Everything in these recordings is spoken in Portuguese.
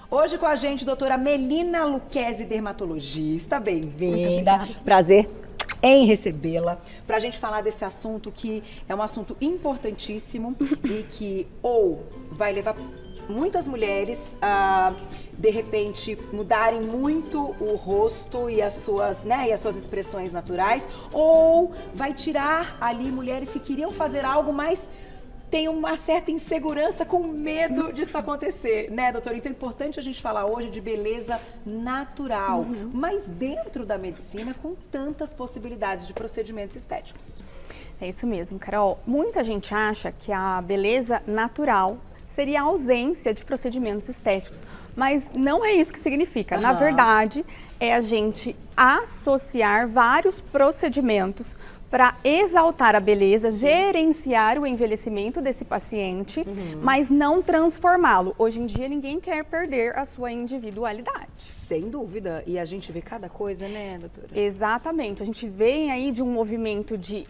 Hoje com a gente, doutora Melina Lucchesi, dermatologista. Bem-vinda. Prazer em recebê-la para a gente falar desse assunto que é um assunto importantíssimo e que ou vai levar muitas mulheres a, de repente, mudarem muito o rosto e as suas expressões naturais, ou vai tirar ali mulheres que queriam fazer algo, mas tem uma certa insegurança, com medo disso acontecer, né, doutora? Então é importante a gente falar hoje de beleza natural, mas dentro da medicina com tantas possibilidades de procedimentos estéticos. É isso mesmo, Carol. Muita gente acha que a beleza natural seria a ausência de procedimentos estéticos, mas não é isso que significa. Na verdade, é a gente associar vários procedimentos para exaltar a beleza, gerenciar o envelhecimento desse paciente, mas não transformá-lo. Hoje em dia, ninguém quer perder a sua individualidade. Sem dúvida. E a gente vê cada coisa, né, doutora? Exatamente. A gente vem aí de um movimento de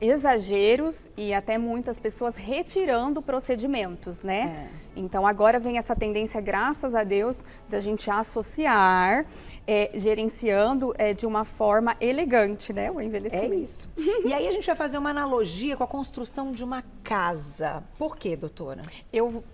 exageros e até muitas pessoas retirando procedimentos, né? Então, agora vem essa tendência, graças a Deus, da gente associar, gerenciando de uma forma elegante, né, o envelhecimento. É isso. E aí a gente vai fazer uma analogia com a construção de uma casa. Por quê, doutora? Eu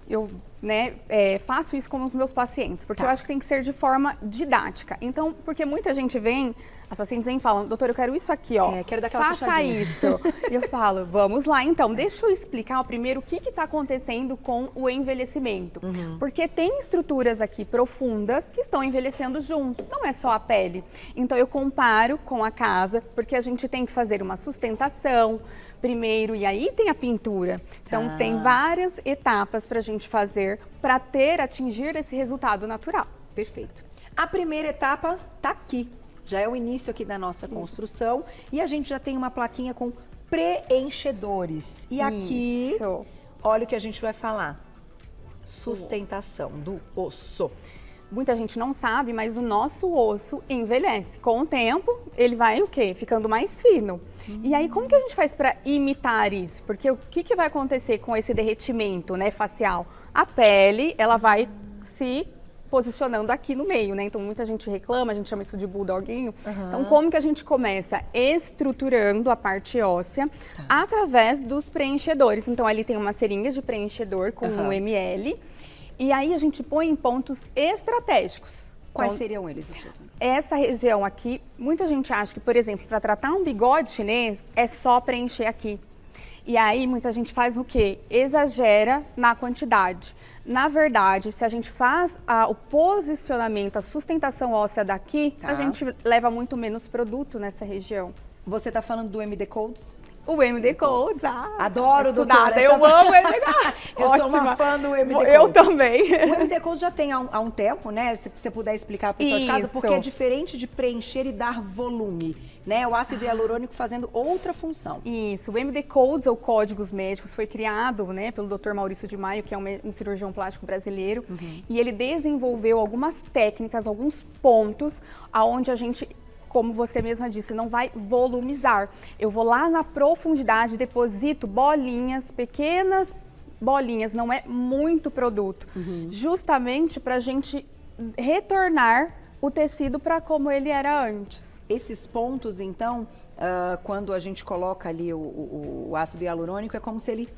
faço isso com os meus pacientes, porque eu acho que tem que ser de forma didática. Então, porque muita gente vem, as pacientes vêm e falam, doutora, eu quero isso aqui, ó. Quero dar aquela faça isso. E eu falo, vamos lá então, deixa eu explicar primeiro o que está acontecendo com o envelhecimento. Porque tem estruturas aqui profundas que estão envelhecendo junto, não é só a pele. Então eu comparo com a casa, porque a gente tem que fazer uma sustentação primeiro, e aí tem a pintura. Então tem várias etapas para a gente fazer para atingir esse resultado natural. Perfeito. A primeira etapa tá aqui. Já é o início aqui da nossa construção e a gente já tem uma plaquinha com preenchedores. E aqui, olha o que a gente vai falar. Sustentação do osso. Muita gente não sabe, mas o nosso osso envelhece. Com o tempo, ele vai o quê? Ficando mais fino. E aí, como que a gente faz para imitar isso? Porque o que vai acontecer com esse derretimento, né, facial? A pele, ela vai se posicionando aqui no meio, né? Então, muita gente reclama, a gente chama isso de bulldoguinho. Então, como que a gente começa? Estruturando a parte óssea através dos preenchedores. Então, ali tem uma seringa de preenchedor com 1 ml. E aí, a gente põe em pontos estratégicos. Quais seriam eles? Essa região aqui, muita gente acha que, por exemplo, para tratar um bigode chinês, é só preencher aqui. E aí, muita gente faz o quê? Exagera na quantidade. Na verdade, se a gente faz o posicionamento, a sustentação óssea daqui, a gente leva muito menos produto nessa região. Você está falando do MD Codes? O MD Codes, adoro, doutora. Eu amo o MD Codes. Eu sou uma fã do MD Codes. Eu também. O MD Codes já tem há um tempo, né? Se você puder explicar para o pessoal de casa, porque é diferente de preencher e dar volume, né? O ácido hialurônico fazendo outra função. Isso. O MD Codes, ou Códigos Médicos, foi criado, né, pelo Dr. Maurício de Maio, que é um cirurgião plástico brasileiro, e ele desenvolveu algumas técnicas, alguns pontos, aonde a gente, como você mesma disse, não vai volumizar. Eu vou lá na profundidade, deposito bolinhas, pequenas bolinhas, não é muito produto. Justamente para a gente retornar o tecido para como ele era antes. Esses pontos, então, quando a gente coloca ali o ácido hialurônico, é como se ele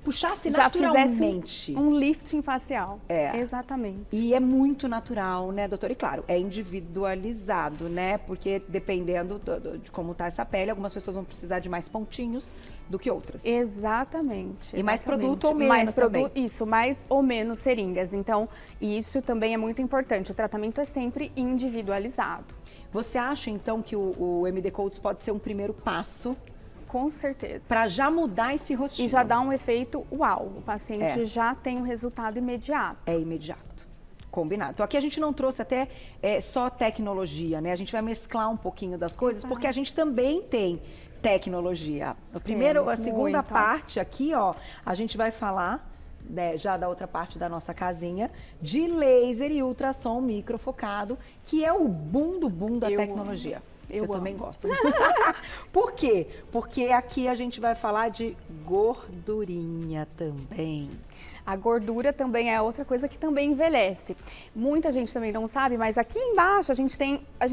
puxasse naturalmente. Fizesse um lifting facial. Exatamente. E é muito natural, né, doutora? E claro, é individualizado, né? Porque dependendo de como está essa pele, algumas pessoas vão precisar de mais pontinhos do que outras. Exatamente. E mais produto ou menos também. Isso, mais ou menos seringas. Então, isso também é muito importante. O tratamento é sempre individualizado. Você acha, então, que o MD Codes pode ser um primeiro passo? Com certeza. Para já mudar esse rostinho. E já dá um efeito uau. O paciente já tem um resultado imediato. É imediato. Combinado. Então aqui a gente não trouxe até só tecnologia, né? A gente vai mesclar um pouquinho das coisas, porque a gente também tem tecnologia. A segunda parte aqui, ó, a gente vai falar, né, já da outra parte da nossa casinha, de laser e ultrassom microfocado, que é o boom do boom da tecnologia. Eu também gosto. Por quê? Porque aqui a gente vai falar de gordurinha também. A gordura também é outra coisa que também envelhece. Muita gente também não sabe, mas aqui embaixo a gente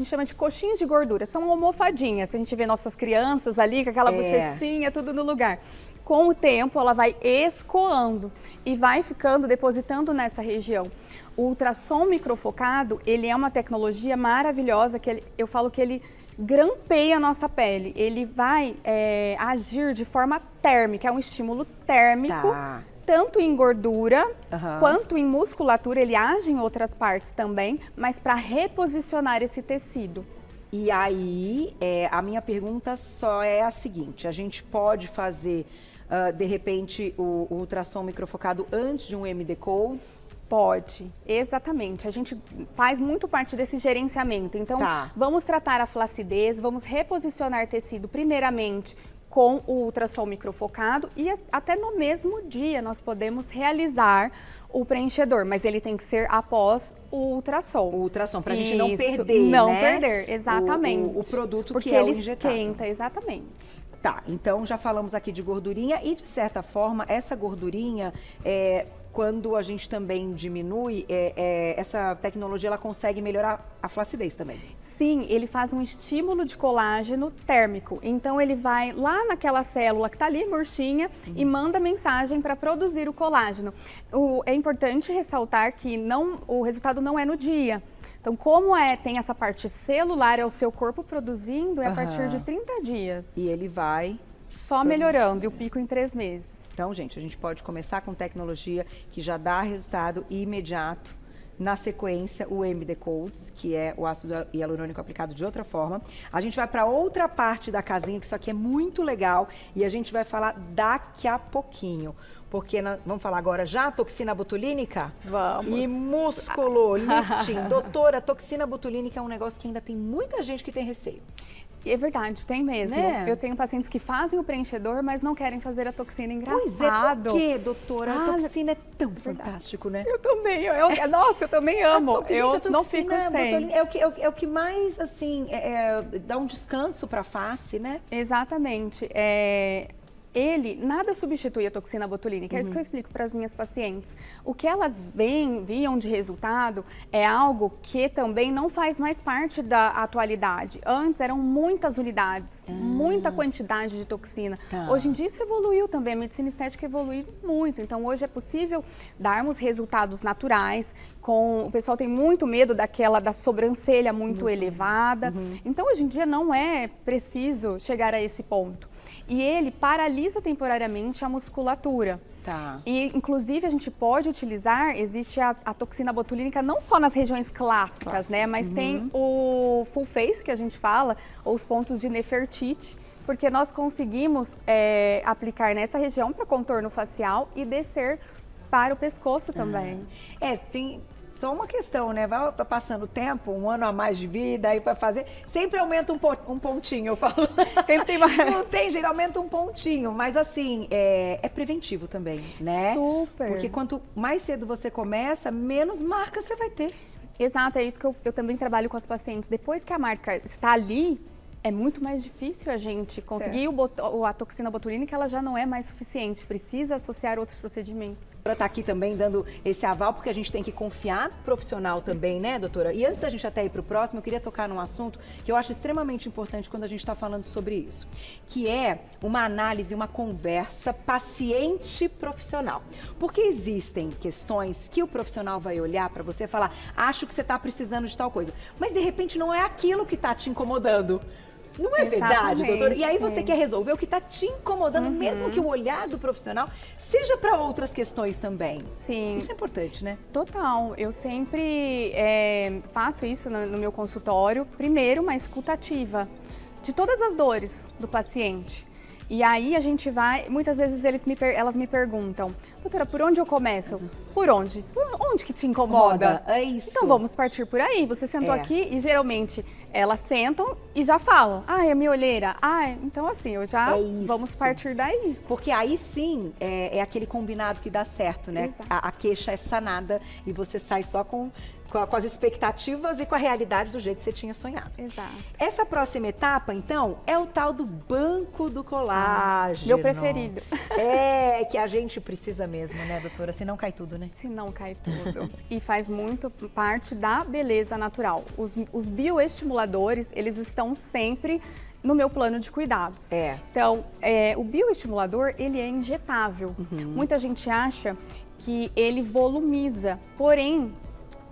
chama de coxinhas de gordura. São almofadinhas que a gente vê nossas crianças ali com aquela bochechinha, tudo no lugar. Com o tempo, ela vai escoando e vai ficando, depositando nessa região. O ultrassom microfocado, ele é uma tecnologia maravilhosa, que eu falo que ele grampeia a nossa pele. Ele vai agir de forma térmica, é um estímulo térmico. Tá. Tanto em gordura, quanto em musculatura, ele age em outras partes também, mas para reposicionar esse tecido. E aí, a minha pergunta só é a seguinte, a gente pode fazer, de repente, o ultrassom microfocado antes de um MD Codes? Pode, exatamente. A gente faz muito parte desse gerenciamento. Então, vamos tratar a flacidez, vamos reposicionar tecido primeiramente com o ultrassom microfocado e até no mesmo dia nós podemos realizar o preenchedor, mas ele tem que ser após o ultrassom. O ultrassom, pra gente não perder, não né? perder, exatamente. O produto porque que é o ele injetável. esquenta, exatamente. Tá, então já falamos aqui de gordurinha e, de certa forma, essa gordurinha, quando a gente também diminui, essa tecnologia ela consegue melhorar a flacidez também. Sim, ele faz um estímulo de colágeno térmico. Então ele vai lá naquela célula que está ali murchinha e manda mensagem para produzir o colágeno. É importante ressaltar que o resultado não é no dia. Então, como tem essa parte celular, é o seu corpo produzindo, é a partir de 30 dias. E ele vai... Só melhorando, e o pico em 3 meses. Então, gente, a gente pode começar com tecnologia que já dá resultado imediato. Na sequência, o MD Codes, que é o ácido hialurônico aplicado de outra forma. A gente vai para outra parte da casinha, que isso aqui é muito legal, e a gente vai falar daqui a pouquinho. Porque vamos falar agora já toxina botulínica? Vamos. E músculo, lifting. Doutora, toxina botulínica é um negócio que ainda tem muita gente que tem receio. É verdade, tem mesmo. Né? Eu tenho pacientes que fazem o preenchedor, mas não querem fazer a toxina. Engraçado. Pois é, por quê, doutora? A toxina é tão fantástico, né? Eu também. Nossa, eu também amo. Eu não fico sem. É o que mais, assim, dá um descanso para a face, né? Exatamente. Ele nada substitui a toxina botulínica, é isso que eu explico para as minhas pacientes. O que elas viam de resultado é algo que também não faz mais parte da atualidade. Antes eram muitas unidades, muita quantidade de toxina. Hoje em dia isso evoluiu também, a medicina estética evoluiu muito. Então hoje é possível darmos resultados naturais. O pessoal tem muito medo da sobrancelha muito elevada. Então hoje em dia não é preciso chegar a esse ponto. E ele paralisa temporariamente a musculatura. E, inclusive, a gente pode utilizar, existe a toxina botulínica não só nas regiões clássicas, né? Mas tem o full face, que a gente fala, ou os pontos de Nefertiti, porque nós conseguimos aplicar nessa região para contorno facial e descer para o pescoço também. Tem... Só uma questão, né? Vai passando o tempo, 1 ano a mais de vida, aí para fazer, sempre aumenta um pontinho, eu falo. Sempre tem mais. Não tem jeito, aumenta um pontinho, mas assim, é preventivo também, né? Super. Porque quanto mais cedo você começa, menos marca você vai ter. Exato, é isso que eu também trabalho com as pacientes. Depois que a marca está ali, é muito mais difícil a gente conseguir a toxina botulínica, ela já não é mais suficiente, precisa associar outros procedimentos. A doutora está aqui também dando esse aval, porque a gente tem que confiar no profissional também, né, doutora? E antes da gente até ir para o próximo, eu queria tocar num assunto que eu acho extremamente importante quando a gente está falando sobre isso, que é uma análise, uma conversa paciente-profissional. Porque existem questões que o profissional vai olhar para você e falar, acho que você está precisando de tal coisa, mas de repente não é aquilo que está te incomodando. Não é verdade, doutora? E aí você quer resolver o que está te incomodando, mesmo que o olhar do profissional seja para outras questões também. Sim. Isso é importante, né? Total. Eu sempre faço isso no meu consultório. Primeiro, uma escuta ativa de todas as dores do paciente. E aí a gente vai, muitas vezes elas me perguntam, doutora, por onde eu começo? Por onde? Por onde que te incomoda? É isso. Então vamos partir por aí. Você sentou aqui e geralmente elas sentam e já falam. Ai, a minha olheira. Ai, então assim, eu já vamos partir daí. Porque aí sim é aquele combinado que dá certo, né? Exato. A queixa é sanada e você sai só com as expectativas e com a realidade do jeito que você tinha sonhado. Exato. Essa próxima etapa, então, é o tal do banco do colágeno. Meu preferido. É, que a gente precisa mesmo, né, doutora? Senão cai tudo, né? Se não cai tudo. E faz muito parte da beleza natural. Os bioestimuladores, eles estão sempre no meu plano de cuidados. Então, o bioestimulador, ele é injetável. Muita gente acha que ele volumiza, porém,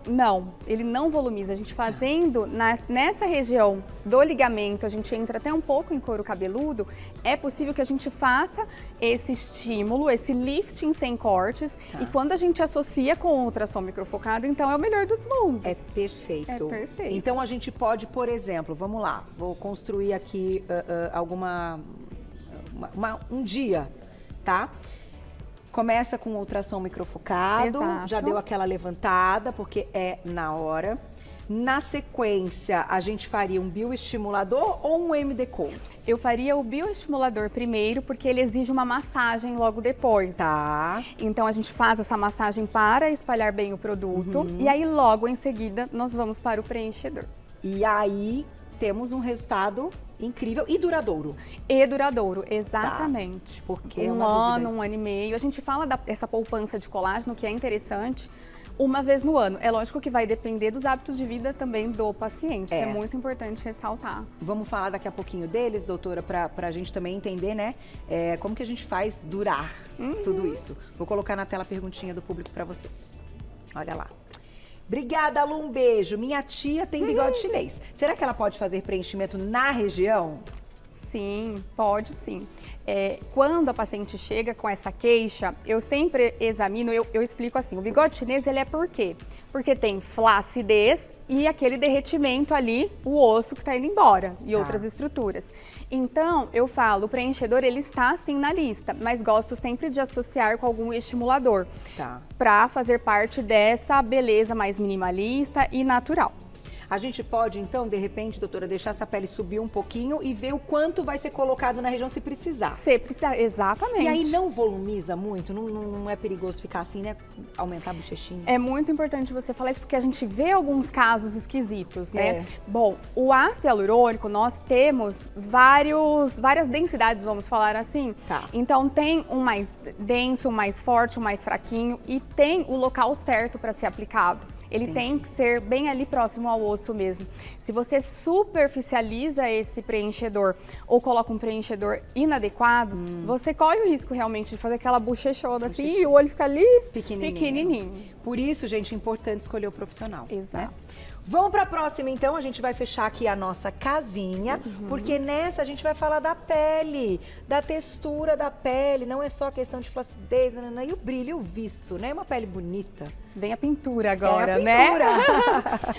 não, ele não volumiza. A gente fazendo nessa região do ligamento, a gente entra até um pouco em couro cabeludo, é possível que a gente faça esse estímulo, esse lifting sem cortes, e quando a gente associa com ultrassom microfocado, então é o melhor dos mundos. É perfeito. É perfeito. Então a gente pode, por exemplo, vamos lá, vou construir aqui um dia, tá? Começa com ultrassom microfocado, já deu aquela levantada, porque é na hora. Na sequência, a gente faria um bioestimulador ou um MD Cones? Eu faria o bioestimulador primeiro, porque ele exige uma massagem logo depois. Tá. Então a gente faz essa massagem para espalhar bem o produto, e aí logo em seguida nós vamos para o preenchedor. E aí temos um resultado incrível e duradouro. E duradouro, exatamente. Tá. Porque um ano e meio. A gente fala dessa poupança de colágeno, que é interessante, uma vez no ano. É lógico que vai depender dos hábitos de vida também do paciente. Isso é muito importante ressaltar. Vamos falar daqui a pouquinho deles, doutora, para a gente também entender, né? Como que a gente faz durar tudo isso. Vou colocar na tela a perguntinha do público para vocês. Olha lá. Obrigada, Lu, um beijo. Minha tia tem bigode chinês. Será que ela pode fazer preenchimento na região? Sim, pode sim. Quando a paciente chega com essa queixa, eu sempre examino, eu explico assim, o bigode chinês ele é por quê? Porque tem flacidez e aquele derretimento ali, o osso que está indo embora e outras estruturas. Então, eu falo, o preenchedor ele está sim na lista, mas gosto sempre de associar com algum estimulador, para fazer parte dessa beleza mais minimalista e natural. A gente pode, então, de repente, doutora, deixar essa pele subir um pouquinho e ver o quanto vai ser colocado na região se precisar. Se precisar, exatamente. E aí não volumiza muito? Não é perigoso ficar assim, né? Aumentar a bochechinha? É muito importante você falar isso, porque a gente vê alguns casos esquisitos, né? Bom, o ácido hialurônico, nós temos várias densidades, vamos falar assim. Então, tem um mais denso, um mais forte, um mais fraquinho, e tem o local certo para ser aplicado. Ele tem que ser bem ali próximo ao osso mesmo. Se você superficializa esse preenchedor ou coloca um preenchedor inadequado, você corre o risco realmente de fazer aquela bochechona assim e o olho fica ali pequenininho. Por isso, gente, é importante escolher o profissional. Exato. Né? Vamos para a próxima, então. A gente vai fechar aqui a nossa casinha, porque nessa a gente vai falar da pele, da textura da pele. Não é só questão de flacidez, e o brilho, e o viço, né? Uma pele bonita. Vem a pintura agora, né?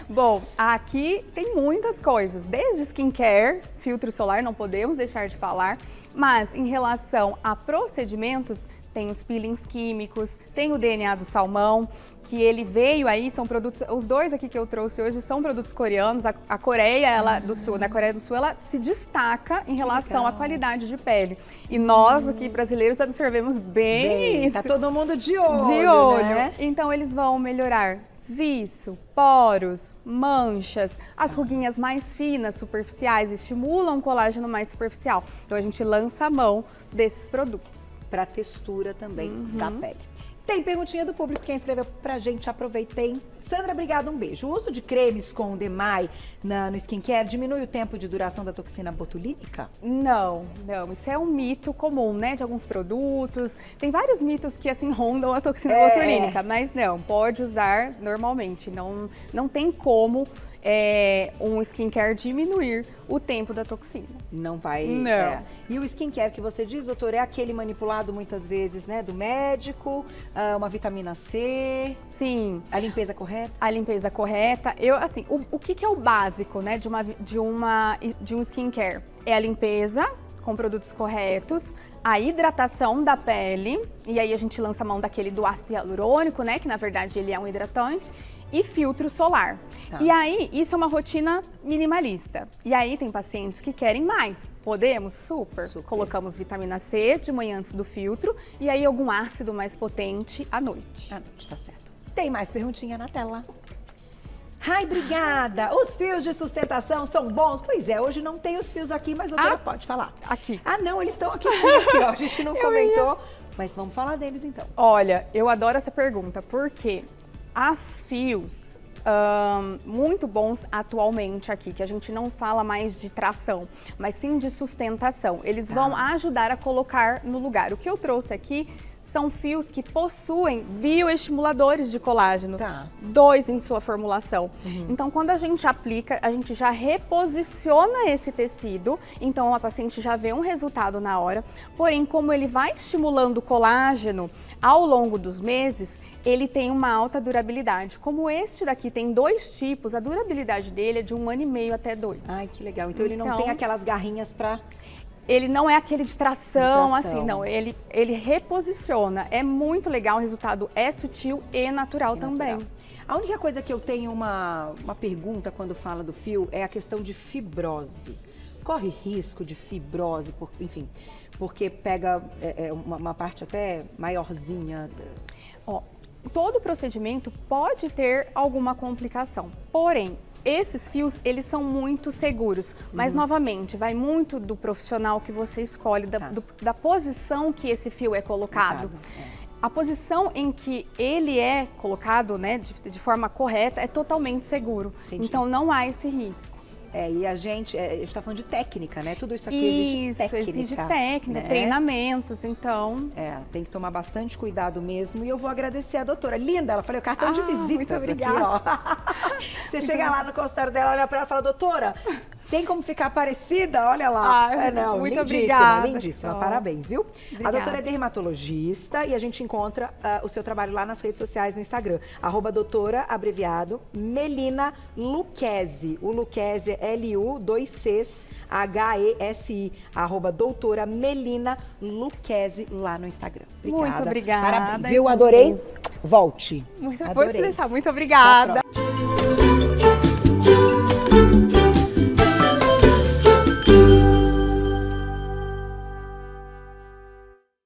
Bom, aqui tem muitas coisas, desde skincare, filtro solar, não podemos deixar de falar, mas em relação a procedimentos, tem os peelings químicos, tem o DNA do salmão, que ele veio aí, são produtos, os dois aqui que eu trouxe hoje são produtos coreanos. A Coreia, na Coreia do Sul, ela se destaca em relação à qualidade de pele. E nós aqui, brasileiros, absorvemos bem isso. Tá todo mundo de olho, de olho. Né? Então, eles vão melhorar viço, poros, manchas, as ruguinhas mais finas, superficiais, estimulam o colágeno mais superficial. Então, a gente lança a mão desses produtos. Para a textura também da pele. Tem perguntinha do público, quem escreveu pra gente, aproveitei. Sandra, obrigada, um beijo. O uso de cremes com DMAI no skincare diminui o tempo de duração da toxina botulínica? Não, isso é um mito comum, né, de alguns produtos. Tem vários mitos que, assim, rondam a toxina botulínica, mas não, pode usar normalmente. Não tem como um skincare diminuir o tempo da toxina. Não vai... Não. E o skincare que você diz, doutor, é aquele manipulado muitas vezes, né, do médico, uma vitamina C... Sim. A limpeza correta? A limpeza correta. O que é o básico, né, de um skincare? É a limpeza com produtos corretos, a hidratação da pele, e aí a gente lança a mão daquele do ácido hialurônico, né, que na verdade ele é um hidratante, e filtro solar. Tá. E aí, isso é uma rotina minimalista. E aí tem pacientes que querem mais. Podemos? Super. Colocamos vitamina C de manhã antes do filtro, e aí algum ácido mais potente à noite. À noite, tá certo. Tem mais perguntinha na tela. Ai, obrigada! Os fios de sustentação são bons? Pois é, hoje não tem os fios aqui, mas a doutora pode falar. Aqui. Ah, não, eles estão aqui sim, aqui, ó. A gente não comentou, mas vamos falar deles então. Olha, eu adoro essa pergunta, porque há fios muito bons atualmente aqui, que a gente não fala mais de tração, mas sim de sustentação. Eles vão ajudar a colocar no lugar. O que eu trouxe aqui são fios que possuem bioestimuladores de colágeno, 2 em sua formulação. Então, quando a gente aplica, a gente já reposiciona esse tecido, então a paciente já vê um resultado na hora, porém, como ele vai estimulando o colágeno ao longo dos meses, ele tem uma alta durabilidade. Como este daqui tem 2 tipos, a durabilidade dele é de 1 ano e meio até 2. Ai, que legal. Então, ele não tem aquelas garrinhas para... Ele não é aquele de tração, assim, não. Ele reposiciona. É muito legal, o resultado é sutil e natural também. A única coisa que eu tenho uma pergunta quando fala do fio é a questão de fibrose. Corre risco de fibrose, enfim, porque pega uma parte até maiorzinha? Ó, todo procedimento pode ter alguma complicação, porém, esses fios, eles são muito seguros, mas novamente, vai muito do profissional que você escolhe, da posição que esse fio é colocado. A posição em que ele é colocado, né, de forma correta, é totalmente seguro. Entendi. Então não há esse risco. E a gente está falando de técnica, né? Tudo isso aqui exige técnica. Exige técnica, né? Treinamentos, então... tem que tomar bastante cuidado mesmo. E eu vou agradecer a doutora. Linda, ela falou o cartão de visitas. Muito obrigada. Aqui, ó. Você chega lá no consultório dela, olha para ela e fala, doutora, tem como ficar parecida? Olha lá. Muito lindíssima, obrigada. lindíssima. Parabéns, viu? Obrigada. A doutora é dermatologista e a gente encontra o seu trabalho lá nas redes sociais no Instagram. @doutora, abreviado, Melina Lucchesi. O Lucchesi é L-U-2-Cs H-E-S-I, @doutora Melina Lucchesi lá no Instagram. Muito obrigada. Parabéns, viu? Adorei. Volte. Vou te deixar. Muito obrigada.